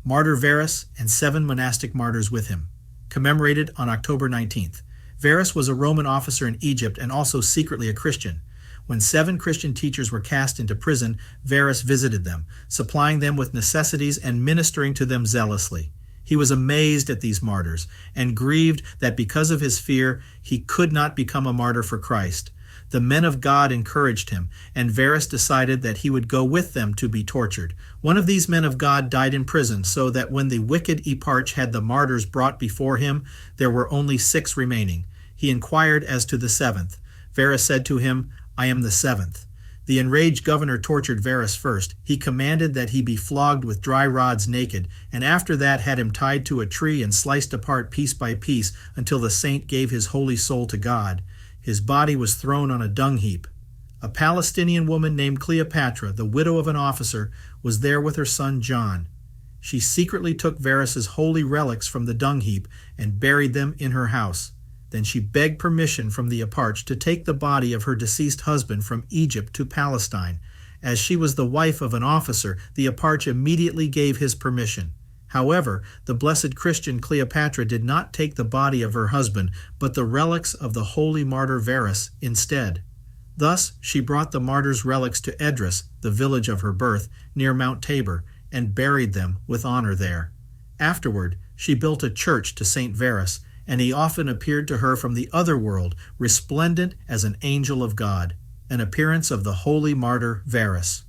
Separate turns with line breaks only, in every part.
Martyr Varus, and 7 monastic martyrs with him. Commemorated on October 19th. Varus was a Roman officer in Egypt and also secretly a Christian. When 7 Christian teachers were cast into prison, Varus visited them, supplying them with necessities and ministering to them zealously. He was amazed at these martyrs and grieved that because of his fear, he could not become a martyr for Christ. The men of God encouraged him, and Varus decided that he would go with them to be tortured. One of these men of God died in prison, so that when the wicked eparch had the martyrs brought before him, there were only 6 remaining. He inquired as to the 7th. Varus said to him, "I am the 7th." The enraged governor tortured Varus first. He commanded that he be flogged with dry rods naked, and after that had him tied to a tree and sliced apart piece by piece until the saint gave his holy soul to God. His body was thrown on a dung heap. A Palestinian woman named Cleopatra, the widow of an officer, was there with her son John. She secretly took Varus's holy relics from the dung heap and buried them in her house. Then she begged permission from the eparch to take the body of her deceased husband from Egypt to Palestine. As she was the wife of an officer, the eparch immediately gave his permission. However, the blessed Christian Cleopatra did not take the body of her husband, but the relics of the holy martyr Varus instead. Thus she brought the martyr's relics to Edris, the village of her birth, near Mount Tabor, and buried them with honor there. Afterward, she built a church to Saint Varys, and he often appeared to her from the other world, resplendent as an angel of God, an appearance of the holy martyr Varus.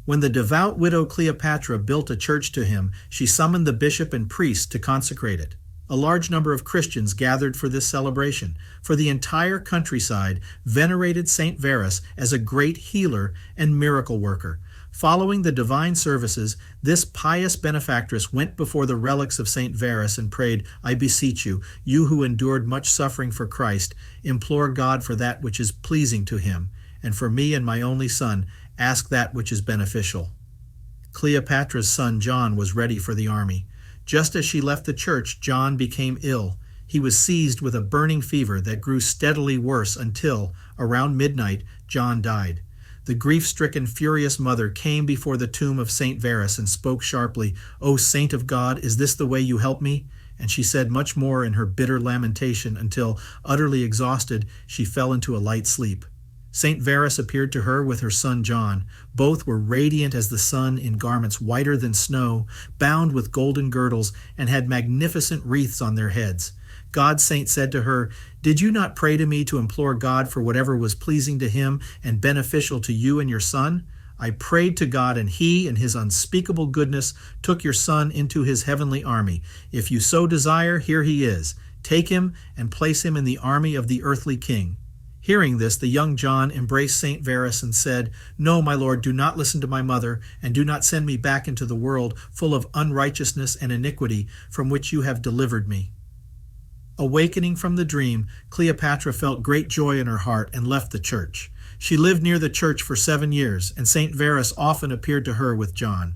When the devout widow Cleopatra built a church to him, she summoned the bishop and priests to consecrate it. A large number of Christians gathered for this celebration, for the entire countryside venerated Saint Varys as a great healer and miracle worker. Following the divine services, this pious benefactress went before the relics of Saint Varys and prayed, "I beseech you, you who endured much suffering for Christ, implore God for that which is pleasing to him, and for me and my only son, ask that which is beneficial." Cleopatra's son John was ready for the army. Just as she left the church, John became ill. He was seized with a burning fever that grew steadily worse until, around midnight, John died. The grief-stricken, furious mother came before the tomb of Saint Varys and spoke sharply, "O Saint of God, is this the way you help me?" And she said much more in her bitter lamentation until, utterly exhausted, she fell into a light sleep. Saint Varys appeared to her with her son John. Both were radiant as the sun in garments whiter than snow, bound with golden girdles, and had magnificent wreaths on their heads. God's saint said to her, "Did you not pray to me to implore God for whatever was pleasing to him and beneficial to you and your son? I prayed to God, and he, in his unspeakable goodness, took your son into his heavenly army. If you so desire, here he is. Take him and place him in the army of the earthly king." Hearing this, the young John embraced Saint Varys and said, "No, my lord, do not listen to my mother, and do not send me back into the world full of unrighteousness and iniquity, from which you have delivered me." Awakening from the dream, Cleopatra felt great joy in her heart and left the church. She lived near the church for 7 years, and Saint Varys often appeared to her with John.